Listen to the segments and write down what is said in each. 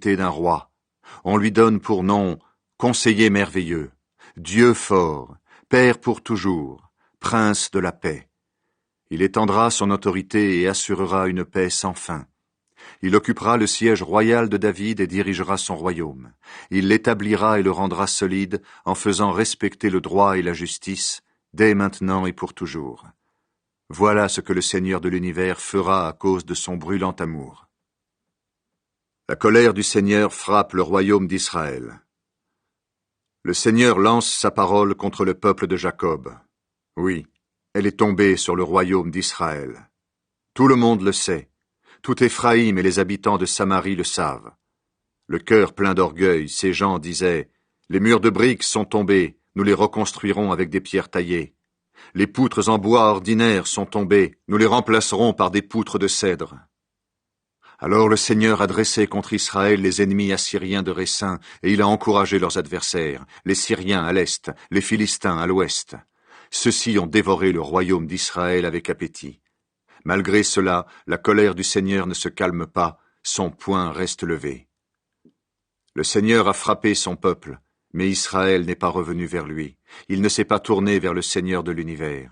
d'un roi. On lui donne pour nom conseiller merveilleux, Dieu fort, Père pour toujours, Prince de la paix. Il étendra son autorité et assurera une paix sans fin. Il occupera le siège royal de David et dirigera son royaume. Il l'établira et le rendra solide en faisant respecter le droit et la justice, dès maintenant et pour toujours. Voilà ce que le Seigneur de l'univers fera à cause de son brûlant amour. La colère du Seigneur frappe le royaume d'Israël. Le Seigneur lance sa parole contre le peuple de Jacob. Oui, elle est tombée sur le royaume d'Israël. Tout le monde le sait. Tout Éphraïm et les habitants de Samarie le savent. Le cœur plein d'orgueil, ces gens disaient « Les murs de briques sont tombés, nous les reconstruirons avec des pierres taillées. Les poutres en bois ordinaire sont tombées, nous les remplacerons par des poutres de cèdre. » Alors le Seigneur a dressé contre Israël les ennemis assyriens de Récin, et il a encouragé leurs adversaires, les Syriens à l'est, les Philistins à l'ouest. Ceux-ci ont dévoré le royaume d'Israël avec appétit. Malgré cela, la colère du Seigneur ne se calme pas, son poing reste levé. Le Seigneur a frappé son peuple, mais Israël n'est pas revenu vers lui. Il ne s'est pas tourné vers le Seigneur de l'univers.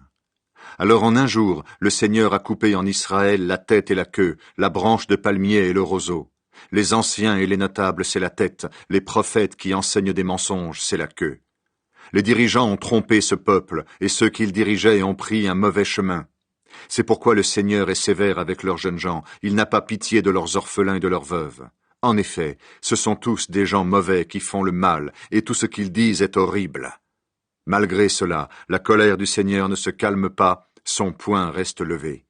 Alors en un jour, le Seigneur a coupé en Israël la tête et la queue, la branche de palmier et le roseau. Les anciens et les notables, c'est la tête, les prophètes qui enseignent des mensonges, c'est la queue. Les dirigeants ont trompé ce peuple, et ceux qu'ils dirigeaient ont pris un mauvais chemin. C'est pourquoi le Seigneur est sévère avec leurs jeunes gens, il n'a pas pitié de leurs orphelins et de leurs veuves. En effet, ce sont tous des gens mauvais qui font le mal, et tout ce qu'ils disent est horrible. Malgré cela, la colère du Seigneur ne se calme pas, son poing reste levé.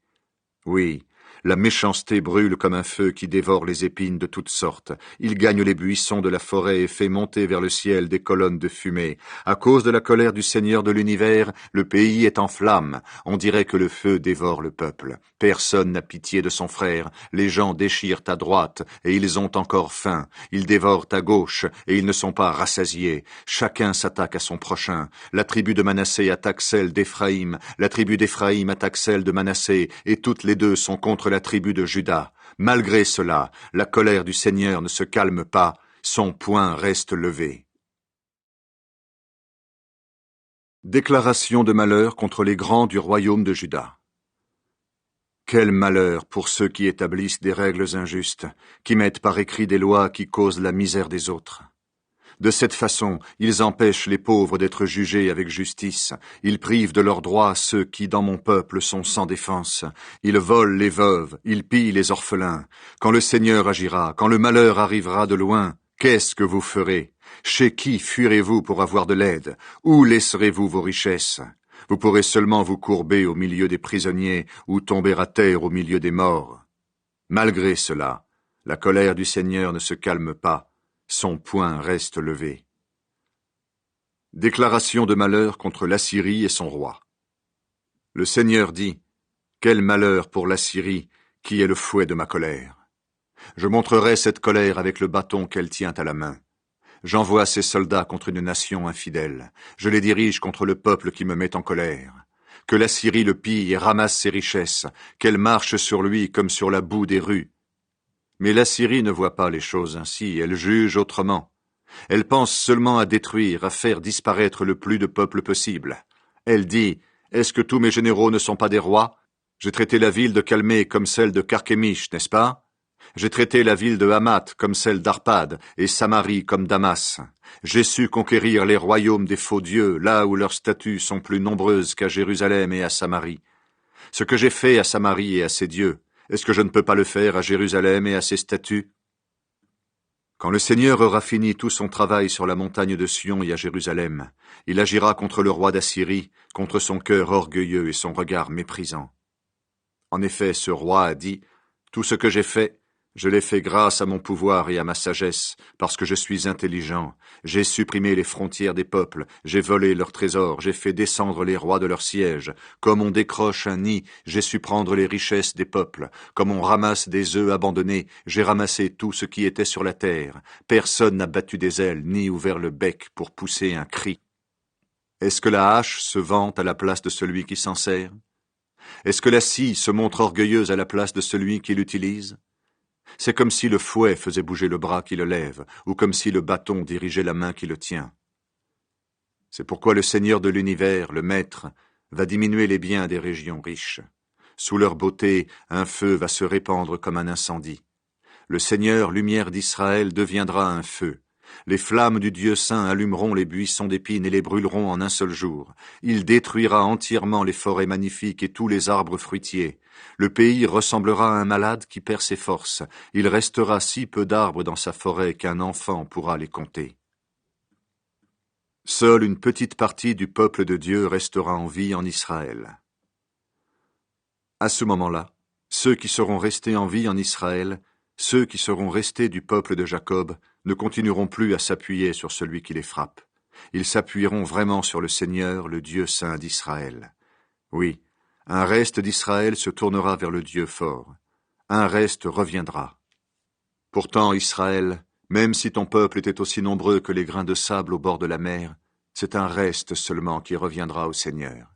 Oui, la méchanceté brûle comme un feu qui dévore les épines de toutes sortes. Il gagne les buissons de la forêt et fait monter vers le ciel des colonnes de fumée. À cause de la colère du Seigneur de l'univers, le pays est en flammes. On dirait que le feu dévore le peuple. Personne n'a pitié de son frère. Les gens déchirent à droite et ils ont encore faim. Ils dévorent à gauche et ils ne sont pas rassasiés. Chacun s'attaque à son prochain. La tribu de Manassé attaque celle d'Éphraïm. La tribu d'Éphraïm attaque celle de Manassé et toutes les deux sont contre la tribu de Juda. Malgré cela, la colère du Seigneur ne se calme pas, son poing reste levé. Déclaration de malheur contre les grands du royaume de Juda. Quel malheur pour ceux qui établissent des règles injustes, qui mettent par écrit des lois qui causent la misère des autres. De cette façon, ils empêchent les pauvres d'être jugés avec justice. Ils privent de leurs droits ceux qui, dans mon peuple, sont sans défense. Ils volent les veuves, ils pillent les orphelins. Quand le Seigneur agira, quand le malheur arrivera de loin, qu'est-ce que vous ferez? Chez qui fuirez-vous pour avoir de l'aide? Où laisserez-vous vos richesses? Vous pourrez seulement vous courber au milieu des prisonniers ou tomber à terre au milieu des morts. Malgré cela, la colère du Seigneur ne se calme pas. Son poing reste levé. Déclaration de malheur contre l'Assyrie et son roi. Le Seigneur dit, « Quel malheur pour l'Assyrie, qui est le fouet de ma colère. Je montrerai cette colère avec le bâton qu'elle tient à la main. J'envoie ses soldats contre une nation infidèle. Je les dirige contre le peuple qui me met en colère. Que l'Assyrie le pille et ramasse ses richesses, qu'elle marche sur lui comme sur la boue des rues. » Mais l'Assyrie ne voit pas les choses ainsi, elle juge autrement. Elle pense seulement à détruire, à faire disparaître le plus de peuples possible. Elle dit, « Est-ce que tous mes généraux ne sont pas des rois? J'ai traité la ville de Calmé comme celle de Carchemish, n'est-ce pas? J'ai traité la ville de Hamath comme celle d'Arpad, et Samarie comme Damas. J'ai su conquérir les royaumes des faux dieux, là où leurs statues sont plus nombreuses qu'à Jérusalem et à Samarie. Ce que j'ai fait à Samarie et à ses dieux, est-ce que je ne peux pas le faire à Jérusalem et à ses statues? Quand le Seigneur aura fini tout son travail sur la montagne de Sion et à Jérusalem, il agira contre le roi d'Assyrie, contre son cœur orgueilleux et son regard méprisant. En effet, ce roi a dit, « Tout ce que j'ai fait, je l'ai fait grâce à mon pouvoir et à ma sagesse, parce que je suis intelligent. J'ai supprimé les frontières des peuples, j'ai volé leurs trésors, j'ai fait descendre les rois de leur siège. Comme on décroche un nid, j'ai su prendre les richesses des peuples. Comme on ramasse des œufs abandonnés, j'ai ramassé tout ce qui était sur la terre. Personne n'a battu des ailes, ni ouvert le bec pour pousser un cri. Est-ce que la hache se vante à la place de celui qui s'en sert? Est-ce que la scie se montre orgueilleuse à la place de celui qui l'utilise? C'est comme si le fouet faisait bouger le bras qui le lève, ou comme si le bâton dirigeait la main qui le tient. C'est pourquoi le Seigneur de l'univers, le Maître, va diminuer les biens des régions riches. Sous leur beauté, un feu va se répandre comme un incendie. Le Seigneur, lumière d'Israël, deviendra un feu. Les flammes du Dieu saint allumeront les buissons d'épines et les brûleront en un seul jour. Il détruira entièrement les forêts magnifiques et tous les arbres fruitiers. Le pays ressemblera à un malade qui perd ses forces. Il restera si peu d'arbres dans sa forêt qu'un enfant pourra les compter. Seule une petite partie du peuple de Dieu restera en vie en Israël. À ce moment-là, ceux qui seront restés en vie en Israël, ceux qui seront restés du peuple de Jacob, ne continueront plus à s'appuyer sur celui qui les frappe. Ils s'appuieront vraiment sur le Seigneur, le Dieu saint d'Israël. Oui, un reste d'Israël se tournera vers le Dieu fort. Un reste reviendra. Pourtant, Israël, même si ton peuple était aussi nombreux que les grains de sable au bord de la mer, c'est un reste seulement qui reviendra au Seigneur.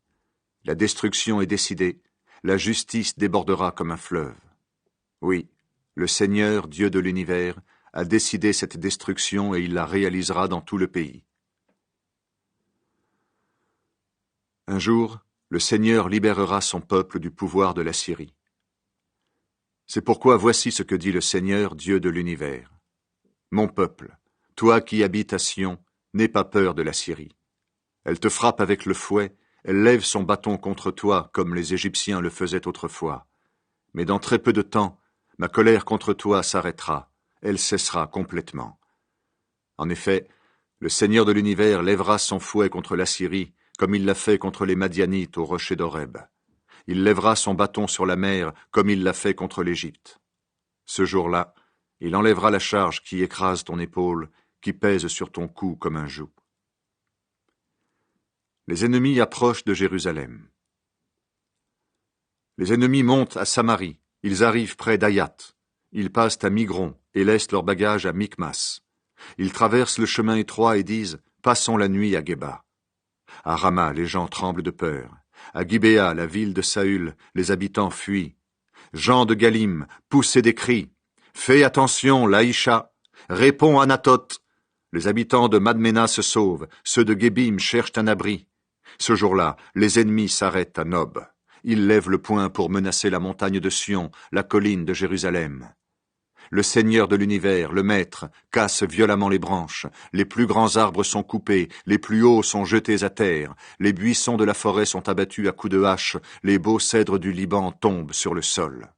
La destruction est décidée, la justice débordera comme un fleuve. Oui, le Seigneur, Dieu de l'univers, a décidé cette destruction et il la réalisera dans tout le pays. Un jour, le Seigneur libérera son peuple du pouvoir de la Syrie. C'est pourquoi voici ce que dit le Seigneur, Dieu de l'univers. Mon peuple, toi qui habites à Sion, n'aie pas peur de la Syrie. Elle te frappe avec le fouet, elle lève son bâton contre toi comme les Égyptiens le faisaient autrefois. Mais dans très peu de temps, ma colère contre toi s'arrêtera, elle cessera complètement. En effet, le Seigneur de l'univers lèvera son fouet contre la Syrie, comme il l'a fait contre les Madianites au rocher d'Horeb. Il lèvera son bâton sur la mer, comme il l'a fait contre l'Égypte. Ce jour-là, il enlèvera la charge qui écrase ton épaule, qui pèse sur ton cou comme un joug. Les ennemis approchent de Jérusalem. Les ennemis montent à Samarie, ils arrivent près d'Ayat. Ils passent à Migron et laissent leurs bagages à Michmas. Ils traversent le chemin étroit et disent « Passons la nuit à Geba ». À Rama, les gens tremblent de peur. À Gibéa, la ville de Saül, les habitants fuient. Gens de Galim, poussez des cris. Fais attention, Laïcha. Réponds, Anatoth. Les habitants de Madména se sauvent. Ceux de Gébim cherchent un abri. Ce jour-là, les ennemis s'arrêtent à Nob. Ils lèvent le poing pour menacer la montagne de Sion, la colline de Jérusalem. Le Seigneur de l'univers, le Maître, casse violemment les branches. Les plus grands arbres sont coupés, les plus hauts sont jetés à terre. Les buissons de la forêt sont abattus à coups de hache. Les beaux cèdres du Liban tombent sur le sol.